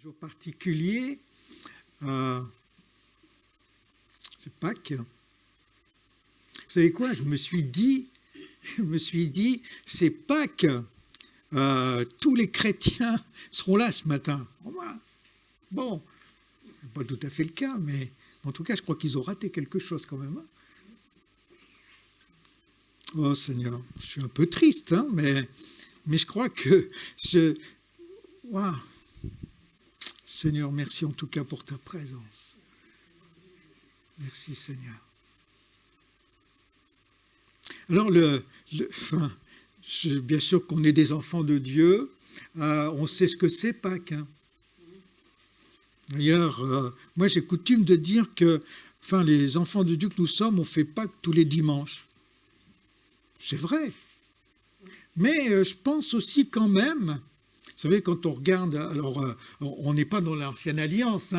Jour particulier, c'est Pâques. Vous savez quoi, je me suis dit, c'est Pâques, tous les chrétiens seront là ce matin. Bon, pas tout à fait le cas, mais en tout cas, je crois qu'ils ont raté quelque chose quand même. Oh Seigneur, je suis un peu triste, mais je crois que Waouh. Seigneur, merci en tout cas pour ta présence. Merci Seigneur. Alors, bien sûr qu'on est des enfants de Dieu, on sait ce que c'est Pâques. D'ailleurs, moi j'ai coutume de dire que les enfants de Dieu que nous sommes, on fait Pâques tous les dimanches. C'est vrai. Mais je pense aussi quand même, vous savez, quand on regarde, alors on n'est pas dans l'Ancienne Alliance,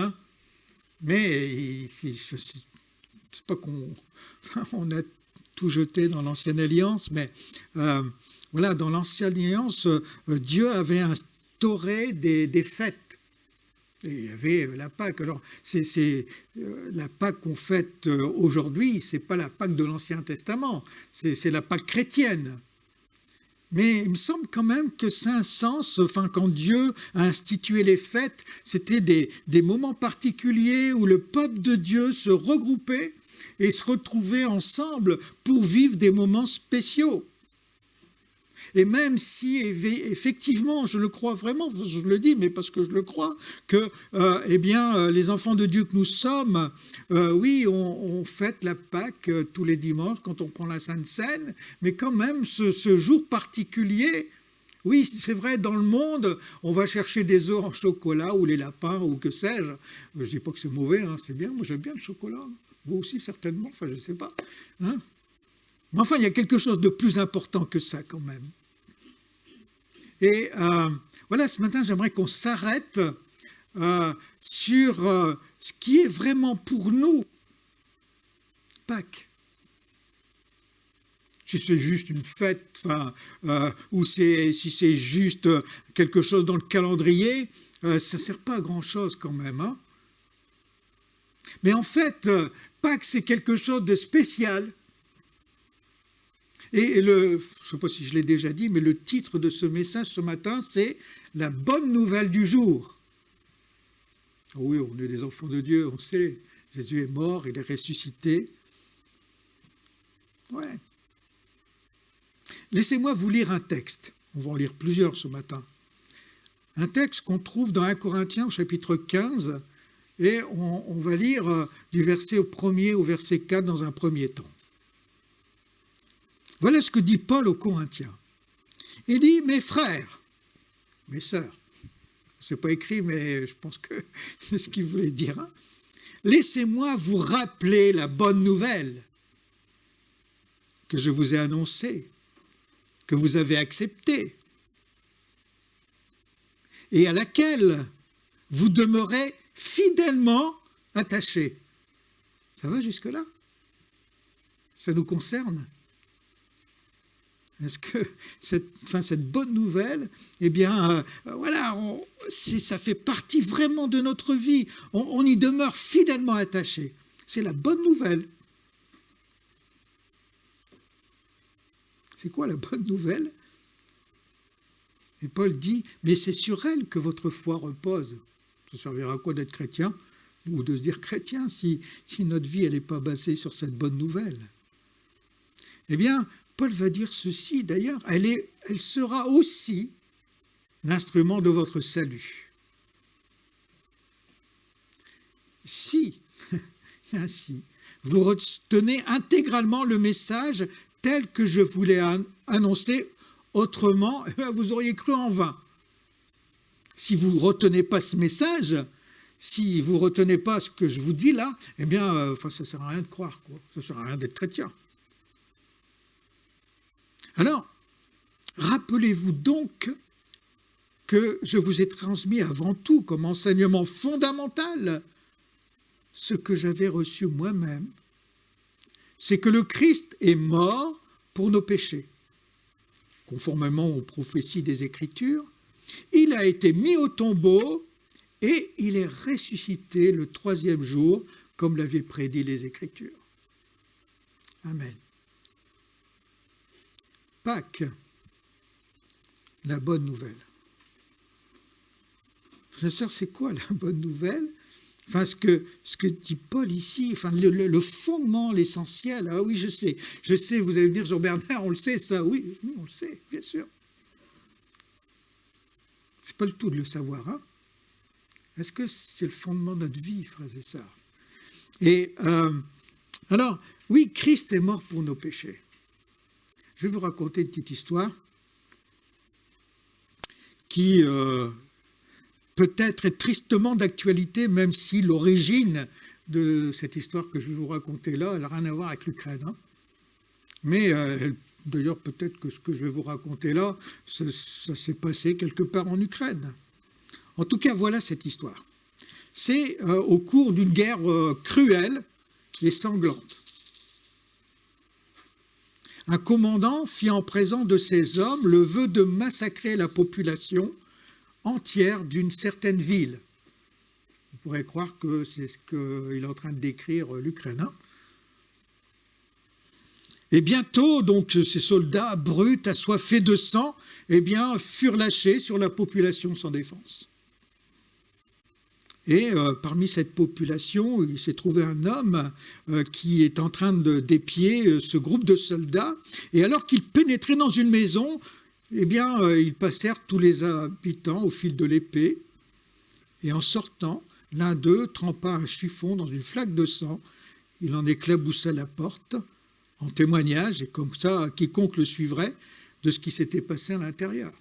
mais c'est pas on a tout jeté dans l'Ancienne Alliance, mais voilà, dans l'Ancienne Alliance, Dieu avait instauré des fêtes. Et il y avait la Pâque. Alors, c'est la Pâque qu'on fête aujourd'hui, c'est pas la Pâque de l'Ancien Testament, c'est la Pâque chrétienne. Mais il me semble quand même que c'est un sens, quand Dieu a institué les fêtes, c'était des moments particuliers où le peuple de Dieu se regroupait et se retrouvait ensemble pour vivre des moments spéciaux. Et même si, effectivement, je le crois vraiment, je le dis, mais parce que je le crois, que les enfants de Dieu que nous sommes, oui, on fête la Pâque tous les dimanches quand on prend la Sainte Seine, mais quand même, ce jour particulier, oui, c'est vrai, dans le monde, on va chercher des œufs en chocolat ou les lapins ou que sais-je. Je ne dis pas que c'est mauvais, c'est bien, moi j'aime bien le chocolat. Vous aussi certainement, je ne sais pas. Mais enfin, il y a quelque chose de plus important que ça quand même. Et voilà, ce matin, j'aimerais qu'on s'arrête sur ce qui est vraiment pour nous Pâques. Si c'est juste une fête, ou si c'est juste quelque chose dans le calendrier, ça ne sert pas à grand-chose quand même. Mais en fait, Pâques, c'est quelque chose de spécial. Et je ne sais pas si je l'ai déjà dit, mais le titre de ce message ce matin, c'est « La bonne nouvelle du jour ». Oui, on est des enfants de Dieu, on sait, Jésus est mort, il est ressuscité. Ouais. Laissez-moi vous lire un texte, on va en lire plusieurs ce matin. Un texte qu'on trouve dans 1 Corinthiens au chapitre 15, et on va lire du verset 1er au verset 4 dans un premier temps. Voilà ce que dit Paul aux Corinthiens. Il dit « Mes frères, mes sœurs », ce n'est pas écrit, mais je pense que c'est ce qu'il voulait dire. Laissez-moi vous rappeler la bonne nouvelle que je vous ai annoncée, que vous avez acceptée, et à laquelle vous demeurez fidèlement attachés. Ça va jusque-là? Ça nous concerne? Est-ce que cette bonne nouvelle, ça fait partie vraiment de notre vie. On y demeure fidèlement attaché. C'est la bonne nouvelle. C'est quoi la bonne nouvelle? Et Paul dit, mais c'est sur elle que votre foi repose. Ça servira à quoi d'être chrétien ou de se dire chrétien si notre vie elle n'est pas basée sur cette bonne nouvelle? Eh bien, Paul va dire ceci, d'ailleurs, elle sera aussi l'instrument de votre salut. Si vous retenez intégralement le message tel que je vous l'ai annoncé, autrement, vous auriez cru en vain. Si vous ne retenez pas ce message, si vous ne retenez pas ce que je vous dis là, ça ne sert à rien de croire, ça ne sert à rien d'être chrétien. Alors, rappelez-vous donc que je vous ai transmis avant tout comme enseignement fondamental ce que j'avais reçu moi-même, c'est que le Christ est mort pour nos péchés. Conformément aux prophéties des Écritures, il a été mis au tombeau et il est ressuscité le 3e jour, comme l'avaient prédit les Écritures. Amen. Pâques, la bonne nouvelle. Frères et sœurs, c'est quoi la bonne nouvelle? Enfin, ce que dit Paul ici, enfin, le fondement, l'essentiel. Ah oui, je sais, vous allez me dire, Jean-Bernard, on le sait ça, oui, on le sait, bien sûr. C'est pas le tout de le savoir, hein. Est-ce que c'est le fondement de notre vie, frères et sœurs? Et alors, oui, Christ est mort pour nos péchés. Je vais vous raconter une petite histoire qui peut-être est tristement d'actualité, même si l'origine de cette histoire que je vais vous raconter là, elle n'a rien à voir avec l'Ukraine. Hein. Mais d'ailleurs, peut-être que ce que je vais vous raconter là, ça s'est passé quelque part en Ukraine. En tout cas, voilà cette histoire. C'est au cours d'une guerre cruelle et sanglante. Un commandant fit en présence de ses hommes le vœu de massacrer la population entière d'une certaine ville. On pourrait croire que c'est ce qu'il est en train de décrire l'Ukraine. Hein. Et bientôt, donc, ces soldats bruts, assoiffés de sang, furent lâchés sur la population sans défense. Et parmi cette population, il s'est trouvé un homme qui est en train d'épier ce groupe de soldats. Et alors qu'ils pénétraient dans une maison, ils passèrent tous les habitants au fil de l'épée. Et en sortant, l'un d'eux trempa un chiffon dans une flaque de sang. Il en éclaboussa la porte, en témoignage, et comme ça, quiconque le suivrait, de ce qui s'était passé à l'intérieur.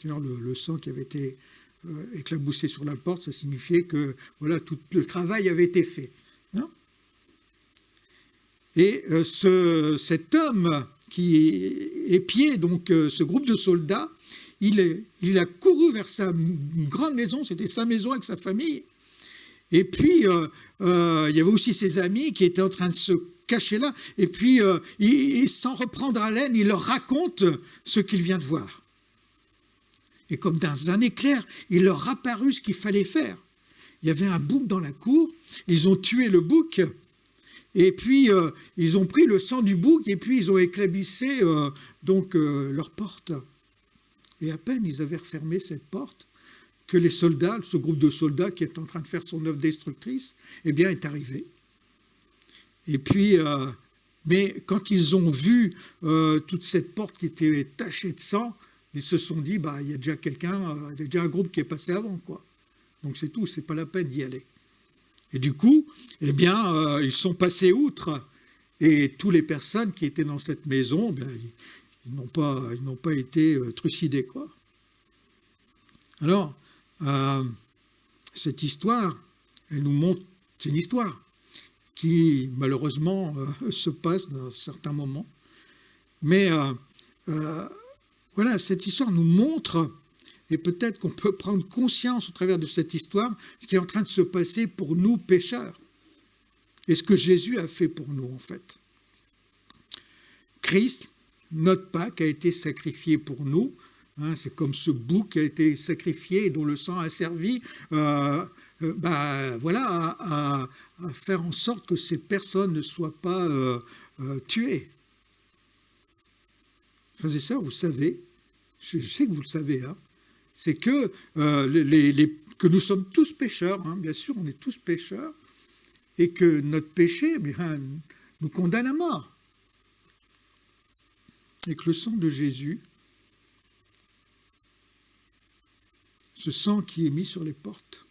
D'ailleurs, le sang qui avait été éclaboussé sur la porte, ça signifiait que voilà, tout le travail avait été fait. Hein. Et cet homme qui épiait donc ce groupe de soldats, il a couru vers une grande maison, c'était sa maison avec sa famille. Et puis, il y avait aussi ses amis qui étaient en train de se cacher là. Et puis, sans reprendre haleine, il leur raconte ce qu'il vient de voir. Et comme dans un éclair, il leur apparut ce qu'il fallait faire. Il y avait un bouc dans la cour, ils ont tué le bouc, et puis ils ont pris le sang du bouc, et puis ils ont éclaboussé leur porte. Et à peine ils avaient refermé cette porte, que les soldats, ce groupe de soldats qui est en train de faire son œuvre destructrice, est arrivé. Et puis, mais quand ils ont vu toute cette porte qui était tachée de sang, ils se sont dit, il y a déjà il y a déjà un groupe qui est passé avant, quoi. Donc c'est tout, c'est pas la peine d'y aller. Et du coup, ils sont passés outre, et toutes les personnes qui étaient dans cette maison, ils n'ont pas été trucidés, quoi. Alors, cette histoire, elle nous montre, c'est une histoire qui malheureusement se passe dans certains moments, mais voilà, cette histoire nous montre, et peut-être qu'on peut prendre conscience au travers de cette histoire, ce qui est en train de se passer pour nous pécheurs, et ce que Jésus a fait pour nous en fait. Christ, notre Pâques, a été sacrifié pour nous. Hein, c'est comme ce bouc qui a été sacrifié et dont le sang a servi à faire en sorte que ces personnes ne soient pas tuées. Frères et sœurs, vous savez, je sais que vous le savez, hein, c'est que, que nous sommes tous pécheurs, hein, bien sûr, on est tous pécheurs, et que notre péché nous condamne à mort. Et que le sang de Jésus, ce sang qui est mis sur les portes,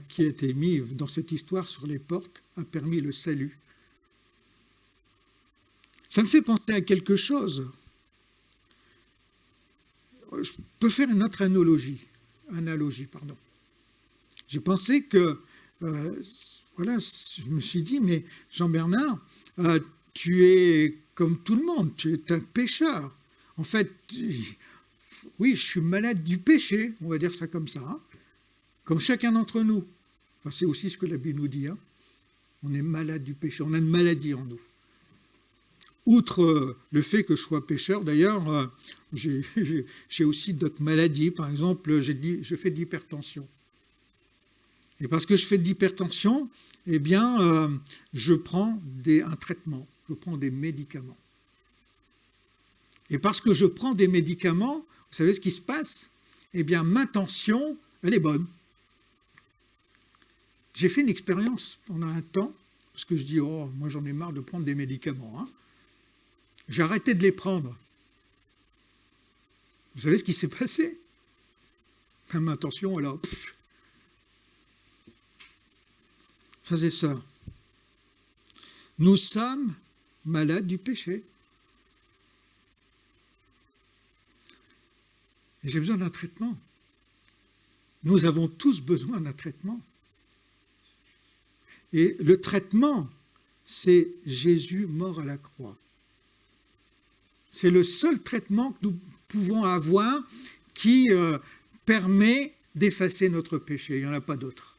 qui a été mis dans cette histoire sur les portes, a permis le salut. Ça me fait penser à quelque chose. Je peux faire une autre analogie. J'ai pensé que, je me suis dit, mais Jean-Bernard, tu es comme tout le monde, tu es un pécheur. En fait, oui, je suis malade du péché, on va dire ça comme ça, hein, comme chacun d'entre nous. C'est aussi ce que la Bible nous dit. Hein. On est malade du péché, on a une maladie en nous. outre le fait que je sois pécheur, d'ailleurs, j'ai aussi d'autres maladies. Par exemple, je fais de l'hypertension. Et parce que je fais de l'hypertension, eh bien, je prends un traitement, je prends des médicaments. Et parce que je prends des médicaments, vous savez ce qui se passe? Eh bien, ma tension, elle est bonne. J'ai fait une expérience pendant un temps, parce que je dis, oh, moi j'en ai marre de prendre des médicaments. Hein. J'ai arrêté de les prendre. Vous savez ce qui s'est passé? Ma tension, elle a... Frères et sœurs, nous sommes malades du péché. Et j'ai besoin d'un traitement. Nous avons tous besoin d'un traitement. Et le traitement, c'est Jésus mort à la croix. C'est le seul traitement que nous pouvons avoir qui permet d'effacer notre péché. Il n'y en a pas d'autre.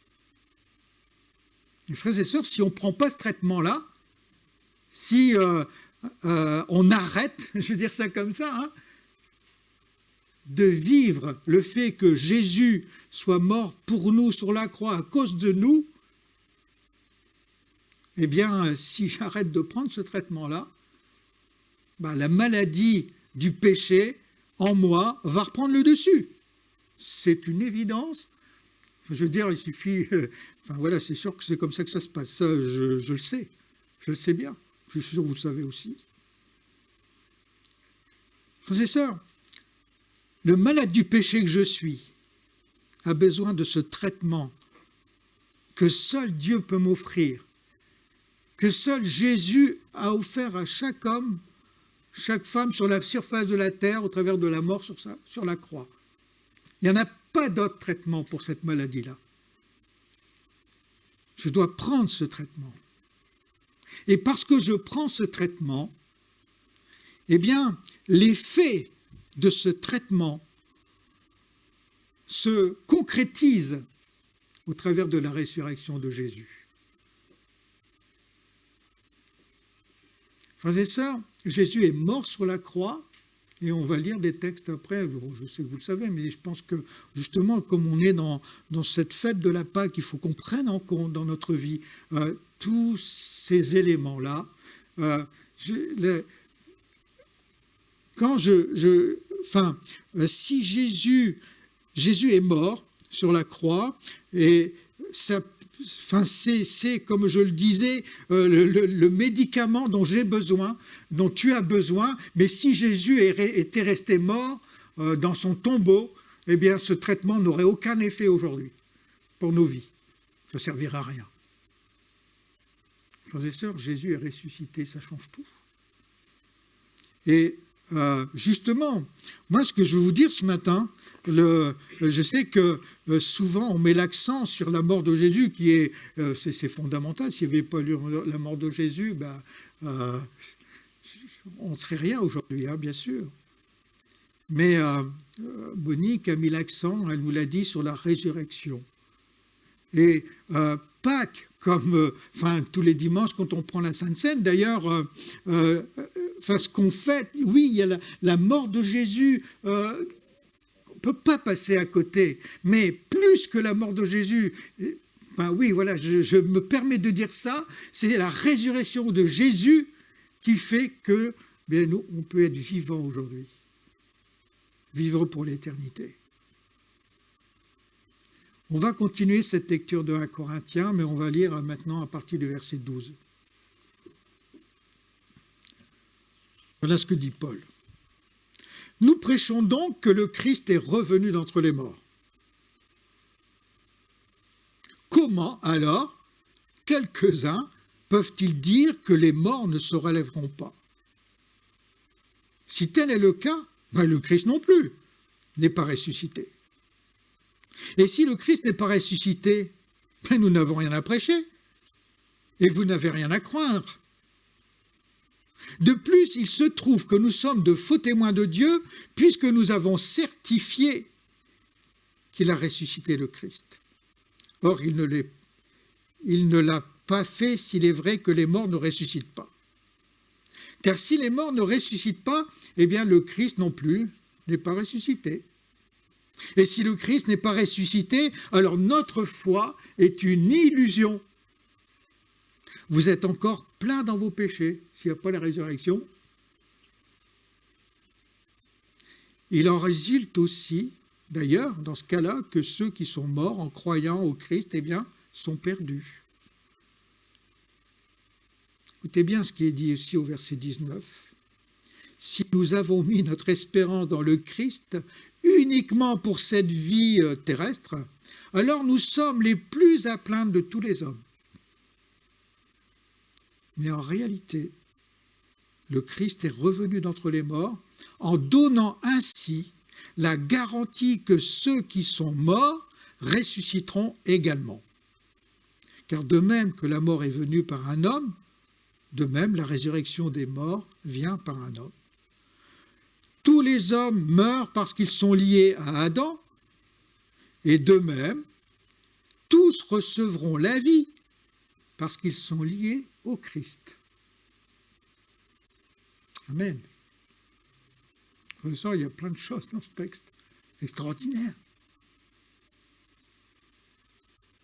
Et frères et sœurs, si on ne prend pas ce traitement-là, si on arrête, je veux dire ça comme ça, hein, de vivre le fait que Jésus soit mort pour nous sur la croix à cause de nous, eh bien, si j'arrête de prendre ce traitement-là, la maladie du péché en moi va reprendre le dessus. C'est une évidence. Je veux dire, il suffit... voilà, c'est sûr que c'est comme ça que ça se passe. Ça, je le sais. Je le sais bien. Je suis sûr que vous le savez aussi. Frères et sœurs, le malade du péché que je suis a besoin de ce traitement que seul Dieu peut m'offrir, que seul Jésus a offert à chaque homme, chaque femme sur la surface de la terre au travers de la mort sur la croix. Il n'y en a pas d'autre traitement pour cette maladie-là. Je dois prendre ce traitement. Et parce que je prends ce traitement, eh bien, l'effet de ce traitement se concrétise au travers de la résurrection de Jésus. Frères et sœurs, Jésus est mort sur la croix, et on va lire des textes après, je sais que vous le savez, mais je pense que justement, comme on est dans cette fête de la Pâque, il faut qu'on prenne en compte dans notre vie tous ces éléments-là. Si Jésus est mort sur la croix, et ça, c'est comme je le disais, le médicament dont j'ai besoin, dont tu as besoin, mais si Jésus était resté mort dans son tombeau, eh bien ce traitement n'aurait aucun effet aujourd'hui pour nos vies. Ça ne servira à rien. Frères et sœurs, Jésus est ressuscité, ça change tout. Et justement, moi ce que je veux vous dire ce matin, je sais que souvent on met l'accent sur la mort de Jésus qui est c'est fondamental. S'il n'y avait pas eu la mort de Jésus, on ne serait rien aujourd'hui, hein, bien sûr. Mais Monique a mis l'accent, elle nous l'a dit, sur la résurrection. Et Pâques, comme tous les dimanches quand on prend la Sainte Seine, d'ailleurs, ce qu'on fait, oui, il y a la mort de Jésus. On ne peut pas passer à côté, mais plus que la mort de Jésus, je me permets de dire ça, c'est la résurrection de Jésus qui fait que nous, on peut être vivant aujourd'hui, vivre pour l'éternité. On va continuer cette lecture de 1 Corinthiens, mais on va lire maintenant à partir du verset 12. Voilà ce que dit Paul. Nous prêchons donc que le Christ est revenu d'entre les morts. Comment alors quelques-uns peuvent-ils dire que les morts ne se relèveront pas? Si tel est le cas, le Christ non plus n'est pas ressuscité. Et si le Christ n'est pas ressuscité, nous n'avons rien à prêcher et vous n'avez rien à croire. De plus, il se trouve que nous sommes de faux témoins de Dieu puisque nous avons certifié qu'il a ressuscité le Christ. Or, il ne l'a pas fait s'il est vrai que les morts ne ressuscitent pas. Car si les morts ne ressuscitent pas, eh bien le Christ non plus n'est pas ressuscité. Et si le Christ n'est pas ressuscité, alors notre foi est une illusion. Vous êtes encore plein dans vos péchés s'il n'y a pas la résurrection. Il en résulte aussi, d'ailleurs, dans ce cas-là, que ceux qui sont morts en croyant au Christ, eh bien, sont perdus. Écoutez bien ce qui est dit aussi au verset 19. Si nous avons mis notre espérance dans le Christ uniquement pour cette vie terrestre, alors nous sommes les plus à plaindre de tous les hommes. Mais en réalité, le Christ est revenu d'entre les morts en donnant ainsi la garantie que ceux qui sont morts ressusciteront également. Car de même que la mort est venue par un homme, de même la résurrection des morts vient par un homme. Tous les hommes meurent parce qu'ils sont liés à Adam, et de même, tous recevront la vie parce qu'ils sont liés au Christ. Amen. Il y a plein de choses dans ce texte extraordinaires.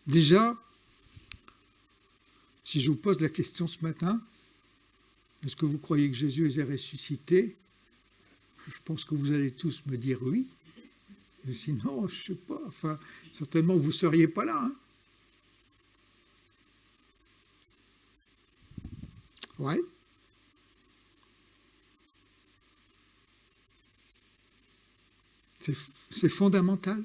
Déjà, si je vous pose la question ce matin, est-ce que vous croyez que Jésus est ressuscité? Je pense que vous allez tous me dire oui. Mais sinon, je ne sais pas. Enfin, certainement, vous ne seriez pas là. Ouais. C'est fondamental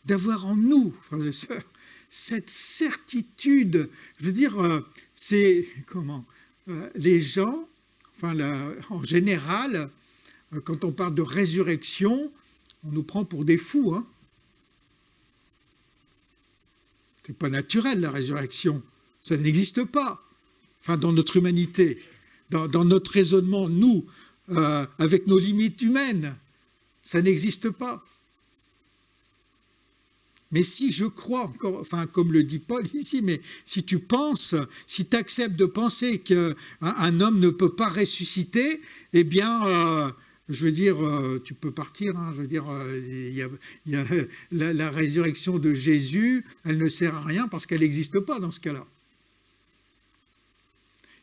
d'avoir en nous, frères et sœurs, cette certitude. Je veux dire, c'est comment les gens, enfin, en général, quand on parle de résurrection, on nous prend pour des fous. C'est pas naturel, la résurrection. Ça n'existe pas. Enfin, dans notre humanité, dans notre raisonnement, nous, avec nos limites humaines, ça n'existe pas. Mais si je crois, encore, enfin, comme le dit Paul ici, mais si tu penses, si tu acceptes de penser qu'un homme ne peut pas ressusciter, eh bien, je veux dire, tu peux partir. Je veux dire, il y a la résurrection de Jésus, elle ne sert à rien parce qu'elle n'existe pas dans ce cas-là.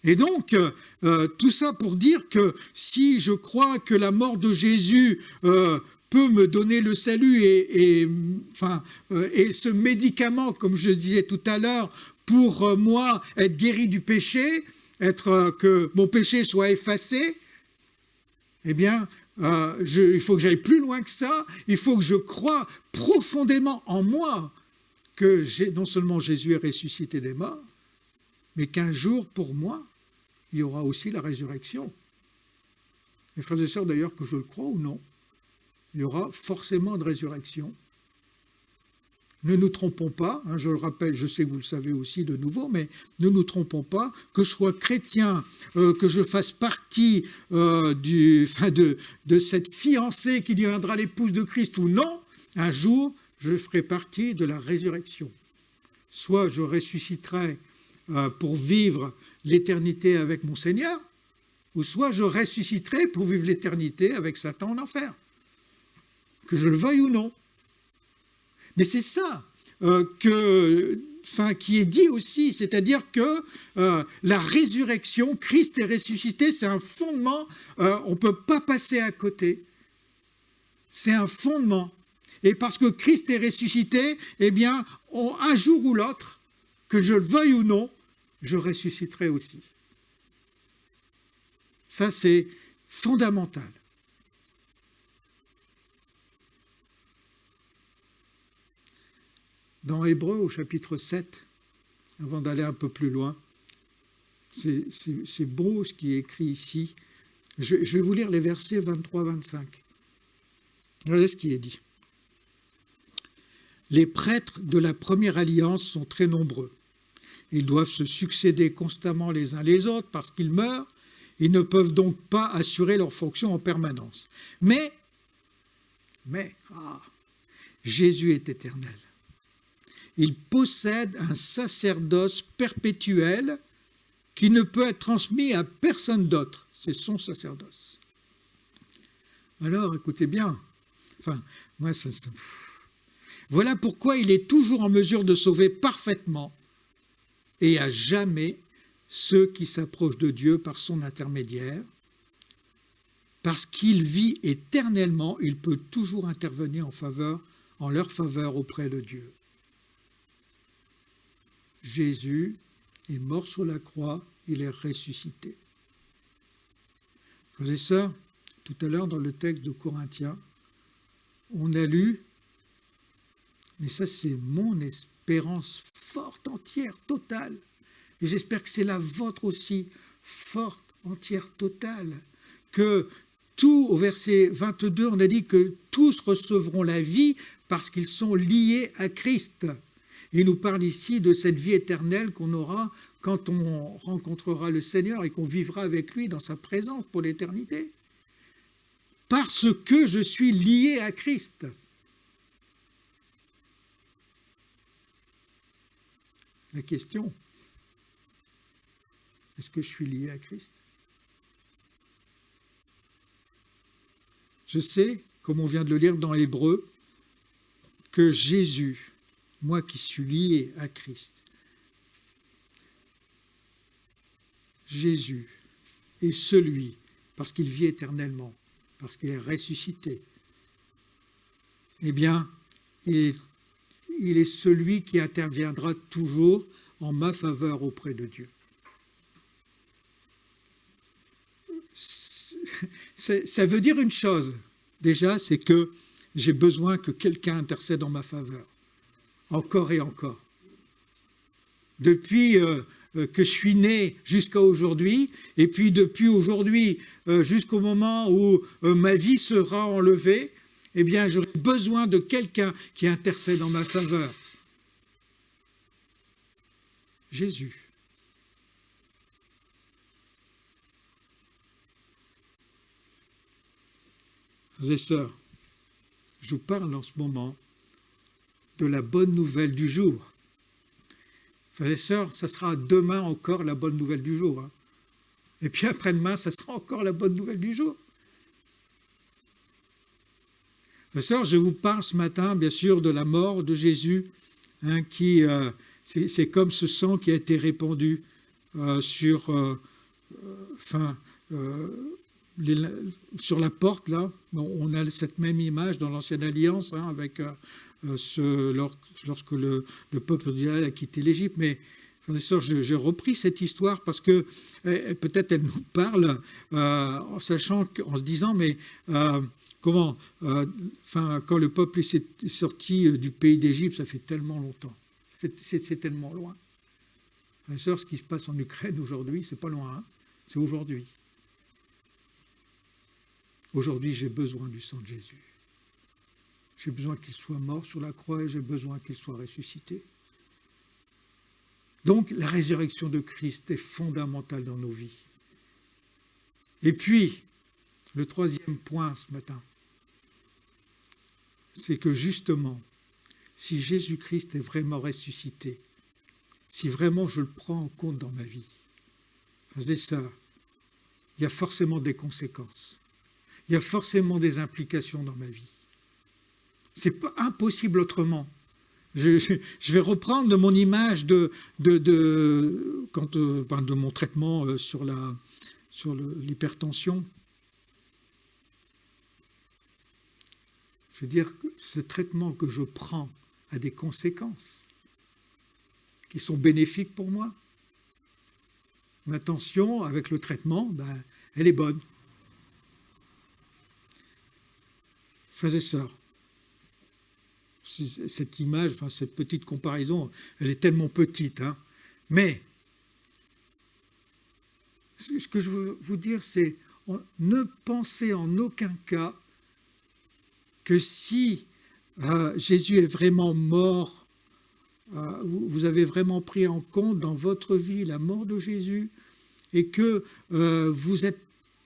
Et donc, tout ça pour dire que si je crois que la mort de Jésus peut me donner le salut et ce médicament, comme je disais tout à l'heure, pour moi, être guéri du péché, que mon péché soit effacé, eh bien, il faut que j'aille plus loin que ça, il faut que je croie profondément en moi que non seulement Jésus est ressuscité des morts, mais qu'un jour, pour moi, il y aura aussi la résurrection. Mes frères et sœurs, d'ailleurs, que je le crois ou non, il y aura forcément de résurrection. Ne nous trompons pas, je le rappelle, je sais que vous le savez aussi de nouveau, mais ne nous trompons pas, que je sois chrétien, que je fasse partie de cette fiancée qui deviendra l'épouse de Christ ou non, un jour, je ferai partie de la résurrection. Soit je ressusciterai pour vivre l'éternité avec mon Seigneur, ou soit je ressusciterai pour vivre l'éternité avec Satan en enfer. Que je le veuille ou non. Mais c'est ça qui est dit aussi, c'est-à-dire que la résurrection, Christ est ressuscité, c'est un fondement, on ne peut pas passer à côté. C'est un fondement. Et parce que Christ est ressuscité, eh bien, un jour ou l'autre, que je le veuille ou non, je ressusciterai aussi. Ça, c'est fondamental. Dans Hébreux, au chapitre 7, avant d'aller un peu plus loin, c'est beau ce qui est écrit ici. Je vais vous lire les versets 23-25. Regardez ce qui est dit. Les prêtres de la première alliance sont très nombreux. Ils doivent se succéder constamment les uns les autres parce qu'ils meurent. Ils ne peuvent donc pas assurer leur fonction en permanence. Mais Jésus est éternel. Il possède un sacerdoce perpétuel qui ne peut être transmis à personne d'autre. C'est son sacerdoce. Alors, écoutez bien. Enfin, moi, voilà pourquoi il est toujours en mesure de sauver parfaitement et à jamais ceux qui s'approchent de Dieu par son intermédiaire. Parce qu'il vit éternellement, il peut toujours intervenir en leur faveur auprès de Dieu. Jésus est mort sur la croix, il est ressuscité. Frères et sœurs, tout à l'heure dans le texte de Corinthiens, on a lu, mais ça c'est mon espérance forte, entière, totale, et j'espère que c'est la vôtre aussi, forte, entière, totale, que tout, au verset 22, on a dit que tous recevront la vie parce qu'ils sont liés à Christ. Il nous parle ici de cette vie éternelle qu'on aura quand on rencontrera le Seigneur et qu'on vivra avec lui dans sa présence pour l'éternité. Parce que je suis lié à Christ. La question, est-ce que je suis lié à Christ ? Je sais, comme on vient de le lire dans Hébreux, que Jésus, moi qui suis lié à Christ, Jésus est celui, parce qu'il vit éternellement, parce qu'il est ressuscité, eh bien, il est celui qui interviendra toujours en ma faveur auprès de Dieu. Ça veut dire une chose, déjà, c'est que j'ai besoin que quelqu'un intercède en ma faveur, encore et encore. Depuis que je suis né jusqu'à aujourd'hui, et puis depuis aujourd'hui jusqu'au moment où ma vie sera enlevée, eh bien, j'aurai besoin de quelqu'un qui intercède en ma faveur. Jésus. Frères et sœurs, je vous parle en ce moment de la bonne nouvelle du jour. Frères et sœurs, ça sera demain encore la bonne nouvelle du jour. Hein. Et puis après-demain, ça sera encore la bonne nouvelle du jour. Frères et sœurs, je vous parle ce matin, bien sûr, de la mort de Jésus, hein, c'est comme ce sang qui a été répandu sur la porte, là. On a cette même image dans l'Ancienne Alliance, hein, avec lorsque le peuple d'Israël a quitté l'Égypte. Mais, frères et sœurs, j'ai repris cette histoire parce que peut-être elle nous parle en se disant, mais quand le peuple est sorti du pays d'Égypte, ça fait tellement longtemps. C'est tellement loin. Frères et sœurs, ce qui se passe en Ukraine aujourd'hui, c'est pas loin, hein, c'est aujourd'hui. Aujourd'hui, j'ai besoin du sang de Jésus. J'ai besoin qu'il soit mort sur la croix et j'ai besoin qu'il soit ressuscité. Donc, la résurrection de Christ est fondamentale dans nos vies. Et puis, le troisième point ce matin, c'est que justement, si Jésus-Christ est vraiment ressuscité, si vraiment je le prends en compte dans ma vie, frères et sœurs, il y a forcément des conséquences. Il y a forcément des implications dans ma vie. C'est pas impossible autrement. Je vais reprendre mon image de mon traitement sur l'hypertension. Je veux dire que ce traitement que je prends a des conséquences qui sont bénéfiques pour moi. Ma tension avec le traitement, elle est bonne. Frères et sœurs, cette image, cette petite comparaison, elle est tellement petite, hein, mais ce que je veux vous dire, c'est ne pensez en aucun cas que si Jésus est vraiment mort, vous avez vraiment pris en compte dans votre vie la mort de Jésus et que vous êtes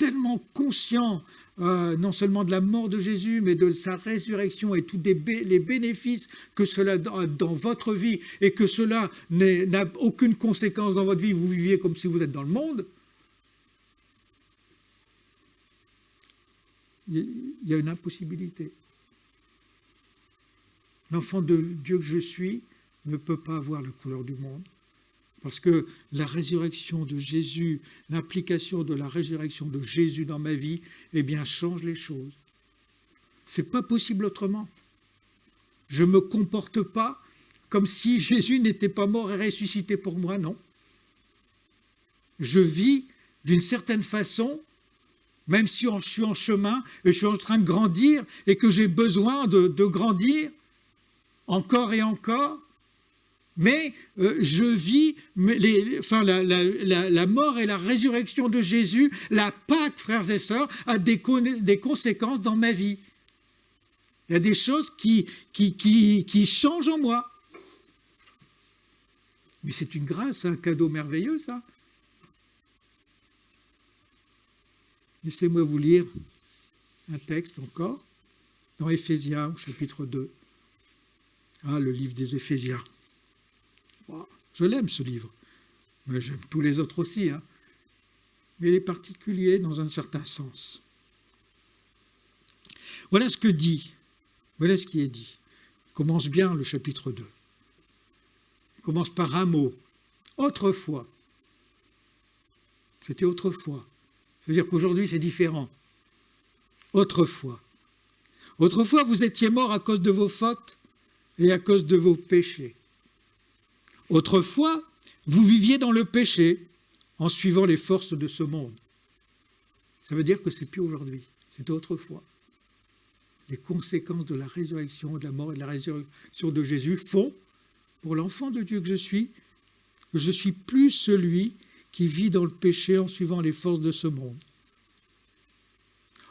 tellement conscient non seulement de la mort de Jésus, mais de sa résurrection et tous les bénéfices que cela a dans votre vie et que cela n'a aucune conséquence dans votre vie, vous viviez comme si vous êtes dans le monde, il y a une impossibilité. L'enfant de Dieu que je suis ne peut pas avoir la couleur du monde. Parce que la résurrection de Jésus, l'implication de la résurrection de Jésus dans ma vie, eh bien, change les choses. Ce n'est pas possible autrement. Je ne me comporte pas comme si Jésus n'était pas mort et ressuscité pour moi, non. Je vis d'une certaine façon, même si je suis en chemin et je suis en train de grandir et que j'ai besoin de grandir encore et encore, mais je vis la mort et la résurrection de Jésus, la Pâque, frères et sœurs, a des conséquences dans ma vie. Il y a des choses qui changent en moi. Mais c'est une grâce, un cadeau merveilleux, ça. Laissez-moi vous lire un texte encore, dans Éphésiens, au chapitre 2. Ah, le livre des Éphésiens. Je l'aime, ce livre. Mais j'aime tous les autres aussi. Hein. Mais il est particulier dans un certain sens. Voilà ce que dit. Voilà ce qui est dit. Il commence bien le chapitre 2. Il commence par un mot. Autrefois. C'était autrefois. Ça veut dire qu'aujourd'hui, c'est différent. Autrefois. Autrefois, vous étiez morts à cause de vos fautes et à cause de vos péchés. Autrefois, vous viviez dans le péché en suivant les forces de ce monde. Ça veut dire que ce n'est plus aujourd'hui, c'était autrefois. Les conséquences de la résurrection, de la mort et de la résurrection de Jésus font, pour l'enfant de Dieu que je suis plus celui qui vit dans le péché en suivant les forces de ce monde.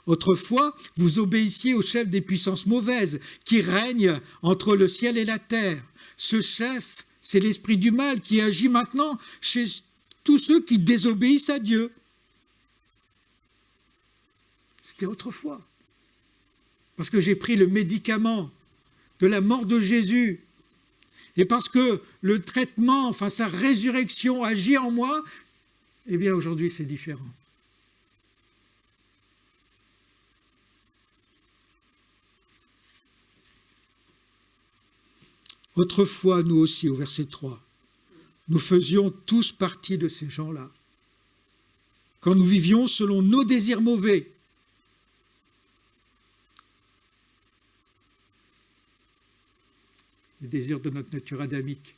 Autrefois, vous obéissiez au chef des puissances mauvaises qui règne entre le ciel et la terre. Ce chef, c'est l'esprit du mal qui agit maintenant chez tous ceux qui désobéissent à Dieu. C'était autrefois. Parce que j'ai pris le médicament de la mort de Jésus. Et parce que le traitement, sa résurrection agit en moi, eh bien aujourd'hui c'est différent. Autrefois, nous aussi, au verset 3, nous faisions tous partie de ces gens-là. Quand nous vivions selon nos désirs mauvais, les désirs de notre nature adamique.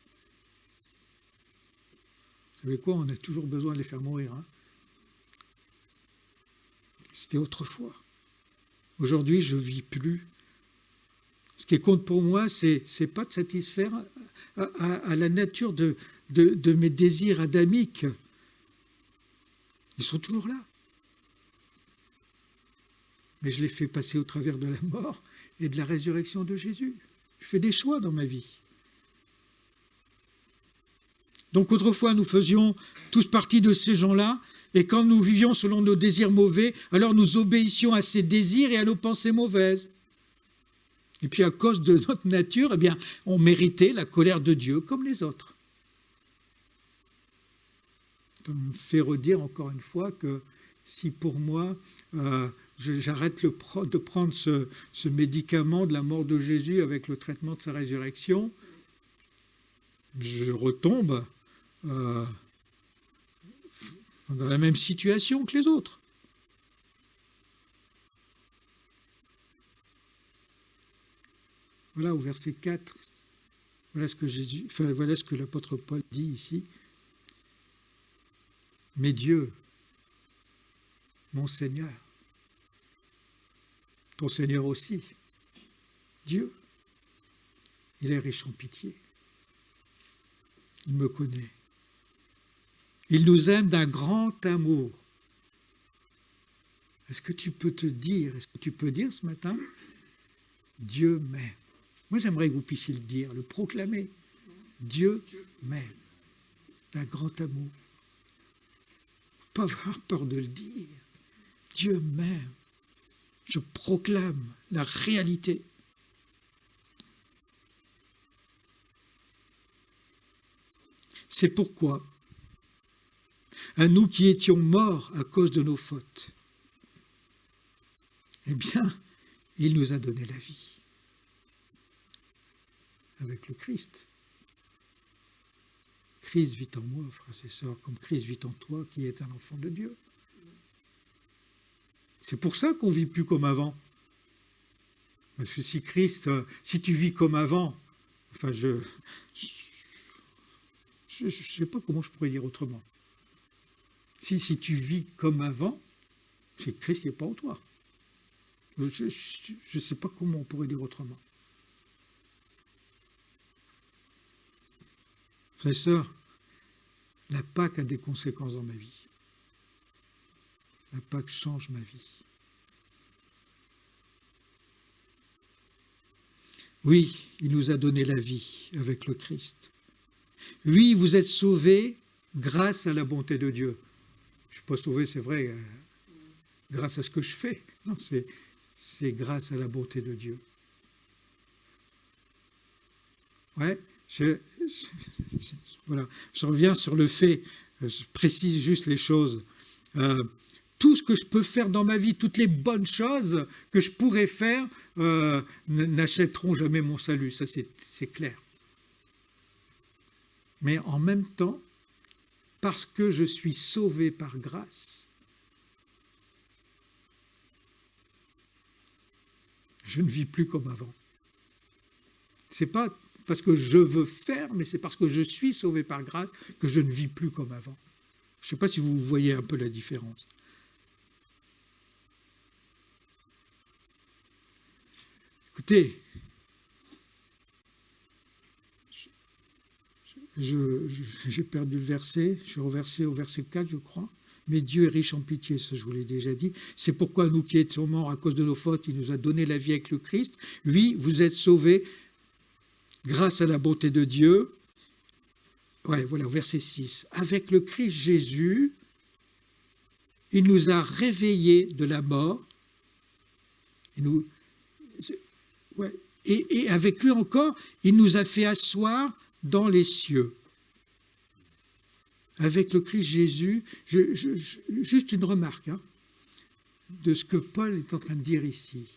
Vous savez quoi, on a toujours besoin de les faire mourir. Hein. C'était autrefois. Aujourd'hui, je ne vis plus. Ce qui compte pour moi, c'est pas de satisfaire à la nature de mes désirs adamiques. Ils sont toujours là. Mais je les fais passer au travers de la mort et de la résurrection de Jésus. Je fais des choix dans ma vie. Donc autrefois, nous faisions tous partie de ces gens-là, et quand nous vivions selon nos désirs mauvais, alors nous obéissions à ces désirs et à nos pensées mauvaises. Et puis à cause de notre nature, eh bien, on méritait la colère de Dieu comme les autres. Ça me fait redire encore une fois que si pour moi, j'arrête de prendre ce médicament de la mort de Jésus avec le traitement de sa résurrection, je retombe dans la même situation que les autres. Voilà, au verset 4, voilà ce que l'apôtre Paul dit ici. Mais Dieu, mon Seigneur, ton Seigneur aussi, Dieu, il est riche en pitié. Il me connaît. Il nous aime d'un grand amour. Est-ce que tu peux dire ce matin, Dieu m'aime? Moi, j'aimerais que vous puissiez le dire, le proclamer. Dieu m'aime d'un grand amour. Pas avoir peur de le dire. Dieu m'aime. Je proclame la réalité. C'est pourquoi, à nous qui étions morts à cause de nos fautes, eh bien, il nous a donné la vie avec le Christ. Christ vit en moi, frères et sœurs, comme Christ vit en toi, qui est un enfant de Dieu. C'est pour ça qu'on ne vit plus comme avant. Parce que si tu vis comme avant, enfin je sais pas comment je pourrais dire autrement. Si tu vis comme avant, c'est que Christ n'est pas en toi. Je ne sais pas comment on pourrait dire autrement. Frères et sœurs, la Pâque a des conséquences dans ma vie. La Pâque change ma vie. Oui, il nous a donné la vie avec le Christ. Oui, vous êtes sauvés grâce à la bonté de Dieu. Je ne suis pas sauvé, c'est vrai, grâce à ce que je fais. Non, c'est grâce à la bonté de Dieu. Ouais, voilà, je reviens sur le fait, je précise juste les choses. Tout ce que je peux faire dans ma vie, toutes les bonnes choses que je pourrais faire, n'achèteront jamais mon salut, ça c'est clair. Mais en même temps, parce que je suis sauvé par grâce, je ne vis plus comme avant. C'est pas parce que je veux faire, mais c'est parce que je suis sauvé par grâce que je ne vis plus comme avant. Je ne sais pas si vous voyez un peu la différence. Écoutez, j'ai perdu le verset, je suis reversé au verset 4, je crois. Mais Dieu est riche en pitié, ça je vous l'ai déjà dit. C'est pourquoi nous qui étions morts à cause de nos fautes, il nous a donné la vie avec le Christ. Oui, vous êtes sauvés grâce à la bonté de Dieu. Ouais, voilà, au verset 6. Avec le Christ Jésus, il nous a réveillés de la mort. Et avec lui encore, il nous a fait asseoir dans les cieux. Avec le Christ Jésus, juste une remarque de ce que Paul est en train de dire ici.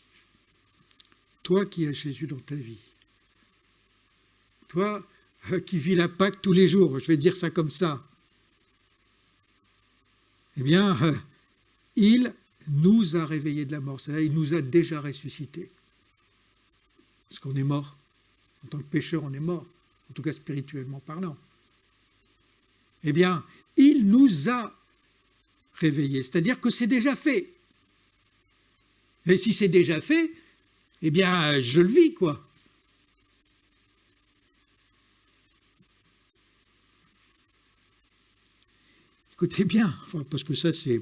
Toi qui as Jésus dans ta vie, toi qui vis la Pâque tous les jours, je vais dire ça comme ça, eh bien, il nous a réveillés de la mort, c'est-à-dire il nous a déjà ressuscités. Parce qu'on est mort. En tant que pécheur, on est mort, en tout cas spirituellement parlant. Eh bien, il nous a réveillés, c'est-à-dire que c'est déjà fait. Et si c'est déjà fait, eh bien, je le vis, quoi. Écoutez bien, parce que ça, c'est...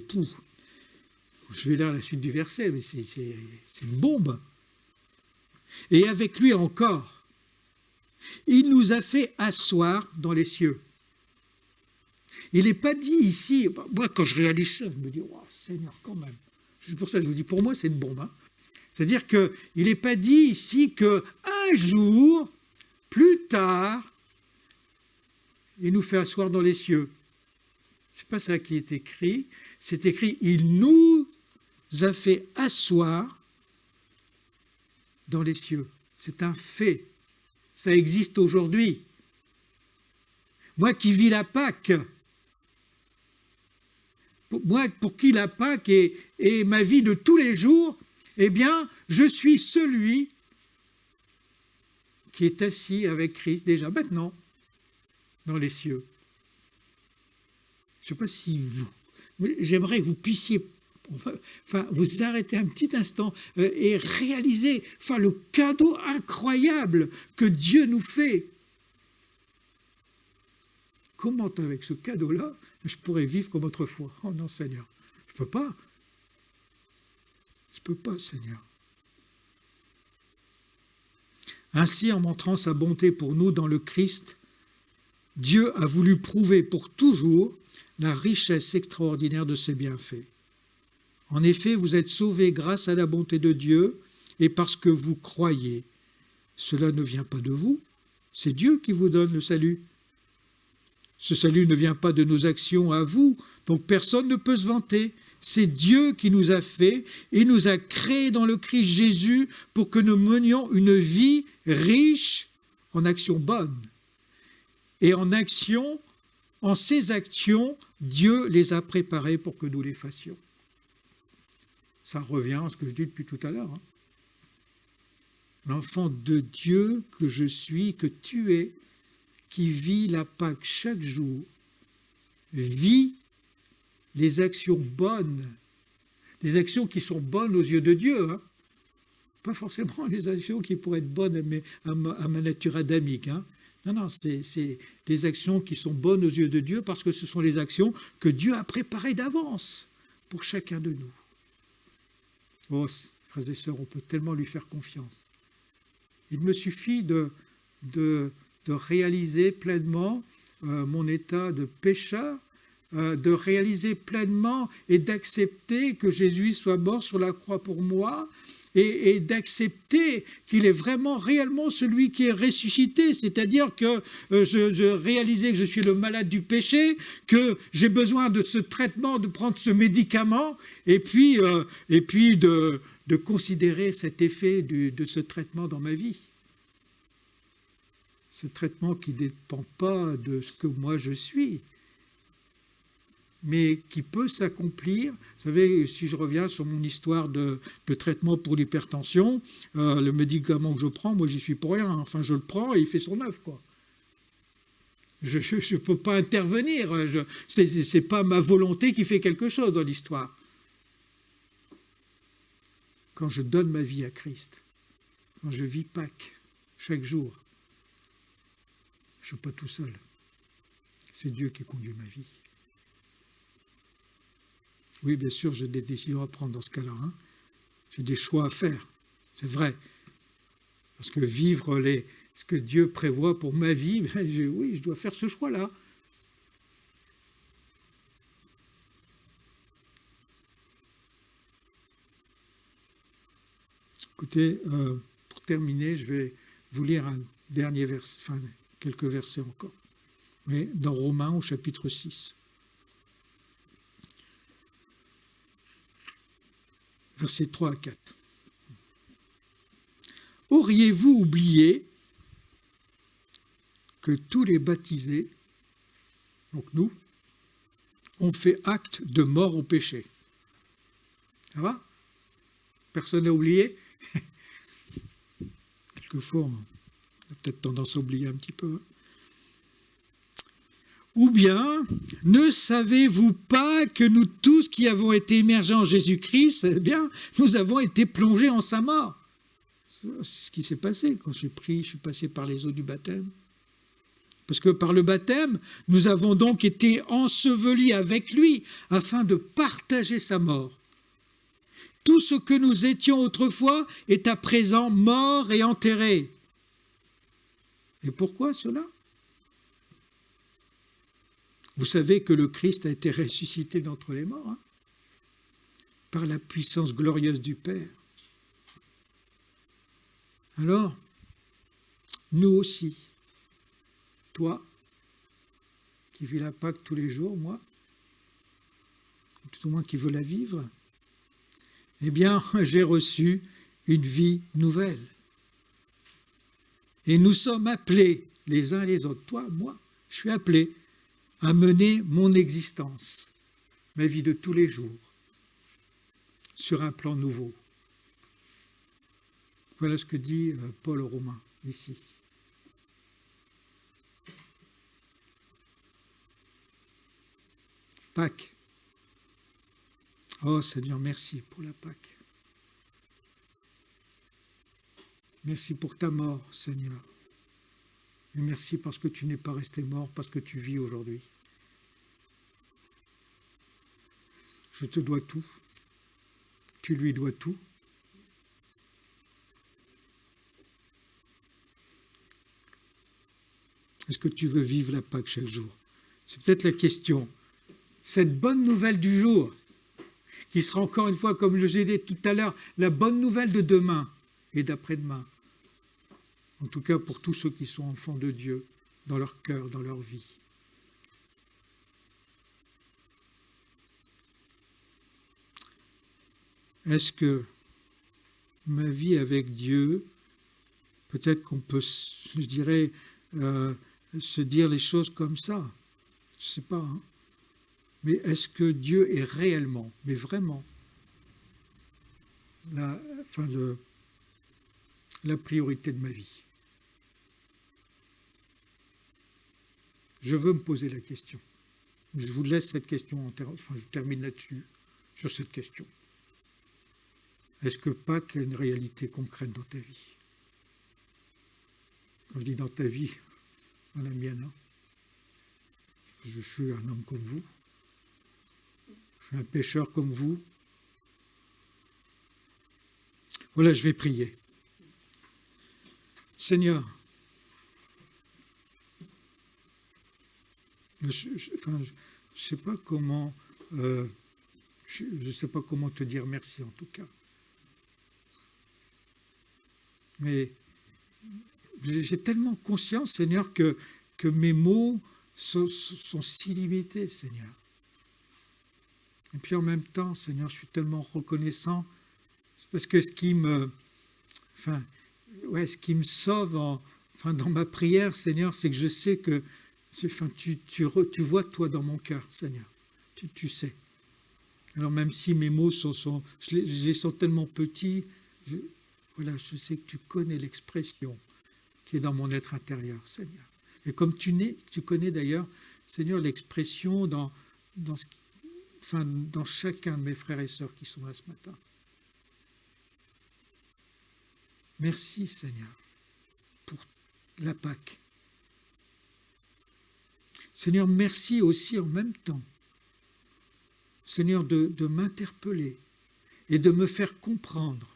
Je vais lire la suite du verset, mais c'est une bombe. Et avec lui encore, il nous a fait asseoir dans les cieux. Il n'est pas dit ici, moi quand je réalise ça, je me dis, oh, Seigneur, quand même. C'est pour ça que je vous dis, pour moi, c'est une bombe. C'est-à-dire qu'il n'est pas dit ici qu'un jour, plus tard, il nous fait asseoir dans les cieux. Ce n'est pas ça qui est écrit. C'est écrit, il nous a fait asseoir dans les cieux. C'est un fait. Ça existe aujourd'hui. Moi qui vis la Pâque, pour qui la Pâque est ma vie de tous les jours, eh bien, je suis celui qui est assis avec Christ déjà maintenant dans les cieux. Je ne sais pas si j'aimerais que vous puissiez vous arrêter un petit instant et réaliser le cadeau incroyable que Dieu nous fait. Comment avec ce cadeau-là, je pourrais vivre comme autrefois? Oh non, Seigneur, je ne peux pas. Je ne peux pas, Seigneur. Ainsi, en montrant sa bonté pour nous dans le Christ, Dieu a voulu prouver pour toujours la richesse extraordinaire de ses bienfaits. En effet, vous êtes sauvés grâce à la bonté de Dieu et parce que vous croyez. Cela ne vient pas de vous, c'est Dieu qui vous donne le salut. Ce salut ne vient pas de nos actions à vous, donc personne ne peut se vanter. C'est Dieu qui nous a fait et nous a créés dans le Christ Jésus pour que nous menions une vie riche en actions bonnes. Et en ces actions, Dieu les a préparées pour que nous les fassions. Ça revient à ce que je dis depuis tout à l'heure. L'enfant de Dieu que je suis, que tu es, qui vit la Pâque chaque jour, vit les actions bonnes, les actions qui sont bonnes aux yeux de Dieu, pas forcément les actions qui pourraient être bonnes à ma nature adamique. Non, c'est les actions qui sont bonnes aux yeux de Dieu parce que ce sont les actions que Dieu a préparées d'avance pour chacun de nous. Oh, frères et sœurs, on peut tellement lui faire confiance. Il me suffit de réaliser pleinement mon état de pécheur, de réaliser pleinement et d'accepter que Jésus soit mort sur la croix pour moi et d'accepter qu'il est vraiment réellement celui qui est ressuscité, c'est-à-dire que je réalisais que je suis le malade du péché, que j'ai besoin de ce traitement, de prendre ce médicament et puis de considérer cet effet de ce traitement dans ma vie. Ce traitement qui ne dépend pas de ce que moi je suis, mais qui peut s'accomplir. Vous savez, si je reviens sur mon histoire de traitement pour l'hypertension, le médicament que je prends, moi j'y suis pour rien. Enfin, je le prends et il fait son œuvre, quoi. Je ne peux pas intervenir. C'est pas ma volonté qui fait quelque chose dans l'histoire. Quand je donne ma vie à Christ, quand je vis Pâques chaque jour, je ne suis pas tout seul. C'est Dieu qui conduit ma vie. Oui, bien sûr, j'ai des décisions à prendre dans ce cas-là. J'ai des choix à faire, c'est vrai. Parce que vivre ce que Dieu prévoit pour ma vie, oui, je dois faire ce choix-là. Écoutez, pour terminer, je vais vous lire un dernier verset, enfin quelques versets encore. Mais dans Romains au chapitre 6. Versets 3 à 4. Auriez-vous oublié que tous les baptisés, donc nous, ont fait acte de mort au péché? Ça va? Personne n'a oublié? Quelquefois, on a peut-être tendance à oublier un petit peu. Ou bien, ne savez-vous pas que nous tous qui avons été immergés en Jésus-Christ, eh bien, nous avons été plongés en sa mort. C'est ce qui s'est passé quand je suis passé par les eaux du baptême. Parce que par le baptême, nous avons donc été ensevelis avec lui afin de partager sa mort. Tout ce que nous étions autrefois est à présent mort et enterré. Et pourquoi cela ? Vous savez que le Christ a été ressuscité d'entre les morts, par la puissance glorieuse du Père. Alors, nous aussi, toi, qui vis la Pâque tous les jours, moi, tout au moins qui veux la vivre, eh bien, j'ai reçu une vie nouvelle. Et nous sommes appelés les uns et les autres, toi, moi, je suis appelé à mener mon existence, ma vie de tous les jours, sur un plan nouveau. Voilà ce que dit Paul aux Romains, ici. Pâques. Oh Seigneur, merci pour la Pâque. Merci pour ta mort, Seigneur. Et merci parce que tu n'es pas resté mort, parce que tu vis aujourd'hui. Je te dois tout. Tu lui dois tout. Est-ce que tu veux vivre la Pâque chaque jour? C'est peut-être la question. Cette bonne nouvelle du jour qui sera encore une fois, comme je l'ai dit tout à l'heure, la bonne nouvelle de demain et d'après-demain. En tout cas pour tous ceux qui sont enfants de Dieu, dans leur cœur, dans leur vie. Est-ce que ma vie avec Dieu, peut-être qu'on peut, je dirais, se dire les choses comme ça, je ne sais pas, hein. Mais est-ce que Dieu est réellement, mais vraiment, la priorité de ma vie? Je veux me poser la question. Je vous laisse cette question, je termine là-dessus, sur cette question. Est-ce que Pâques a une réalité concrète dans ta vie? Quand je dis dans ta vie, dans la mienne, hein. Je suis un homme comme vous. Je suis un pécheur comme vous. Voilà, je vais prier. Seigneur, je sais pas comment, je sais pas comment te dire merci en tout cas. Mais j'ai tellement conscience, Seigneur, que mes mots sont si limités, Seigneur. Et puis en même temps, Seigneur, je suis tellement reconnaissant, c'est parce que ce qui me sauve dans ma prière, Seigneur, c'est que je sais que tu vois toi dans mon cœur, Seigneur. Tu sais. Alors même si mes mots je les sens tellement petits, je sais que tu connais l'expression qui est dans mon être intérieur, Seigneur. Et comme tu connais d'ailleurs, Seigneur, l'expression dans chacun de mes frères et sœurs qui sont là ce matin. Merci, Seigneur, pour la Pâque. Seigneur, merci aussi en même temps, Seigneur, de m'interpeller et de me faire comprendre.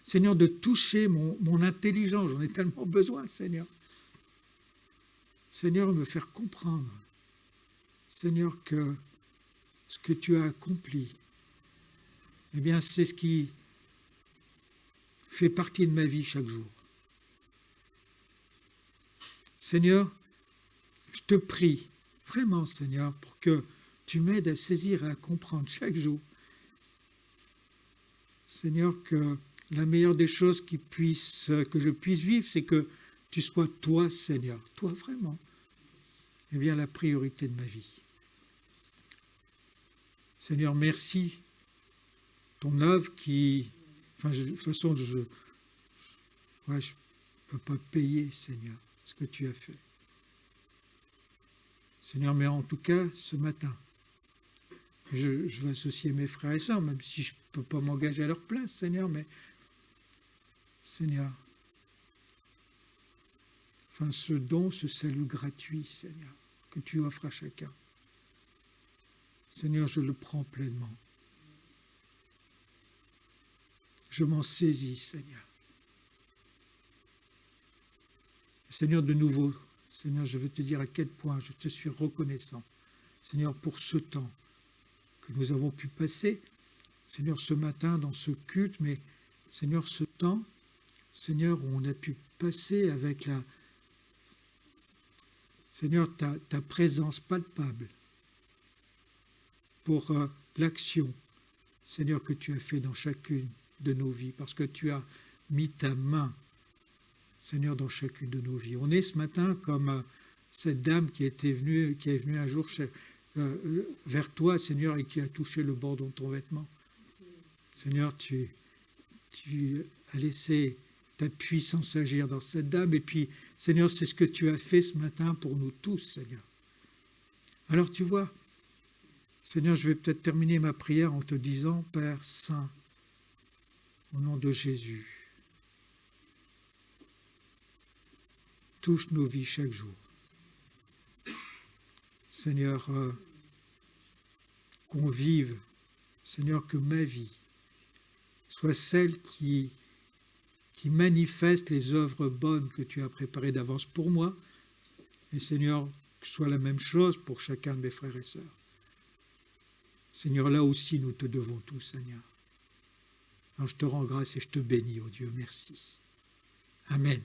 Seigneur, de toucher mon intelligence, j'en ai tellement besoin, Seigneur. Seigneur, me faire comprendre, Seigneur, que ce que tu as accompli, eh bien, c'est ce qui fait partie de ma vie chaque jour. Seigneur, je te prie, vraiment, Seigneur, pour que tu m'aides à saisir et à comprendre chaque jour. Seigneur, que la meilleure des choses que je puisse vivre, c'est que tu sois toi, Seigneur, toi vraiment, eh bien la priorité de ma vie. Seigneur, merci. Ton œuvre de toute façon, je ne peux pas payer, Seigneur, ce que tu as fait. Seigneur, mais en tout cas, ce matin, je vais associer mes frères et sœurs, même si je ne peux pas m'engager à leur place, Seigneur, mais Seigneur, ce don, ce salut gratuit, Seigneur, que tu offres à chacun. Seigneur, je le prends pleinement. Je m'en saisis, Seigneur. Seigneur, de nouveau, Seigneur, je veux te dire à quel point je te suis reconnaissant, Seigneur, pour ce temps que nous avons pu passer, Seigneur, ce matin dans ce culte, mais Seigneur, ce temps, Seigneur, où on a pu passer avec Seigneur, ta présence palpable pour l'action, Seigneur, que tu as fait dans chacune de nos vies, parce que tu as mis ta main, Seigneur, dans chacune de nos vies. On est ce matin comme cette dame qui est venue un jour vers toi, Seigneur, et qui a touché le bord de ton vêtement. Seigneur, tu as laissé ta puissance agir dans cette dame, et puis, Seigneur, c'est ce que tu as fait ce matin pour nous tous, Seigneur. Alors, tu vois, Seigneur, je vais peut-être terminer ma prière en te disant, Père Saint, au nom de Jésus, touche nos vies chaque jour. Seigneur, qu'on vive, Seigneur, que ma vie soit celle qui manifeste les œuvres bonnes que tu as préparées d'avance pour moi, et Seigneur, que ce soit la même chose pour chacun de mes frères et sœurs. Seigneur, là aussi nous te devons tout, Seigneur. Alors je te rends grâce et je te bénis, oh Dieu, merci. Amen.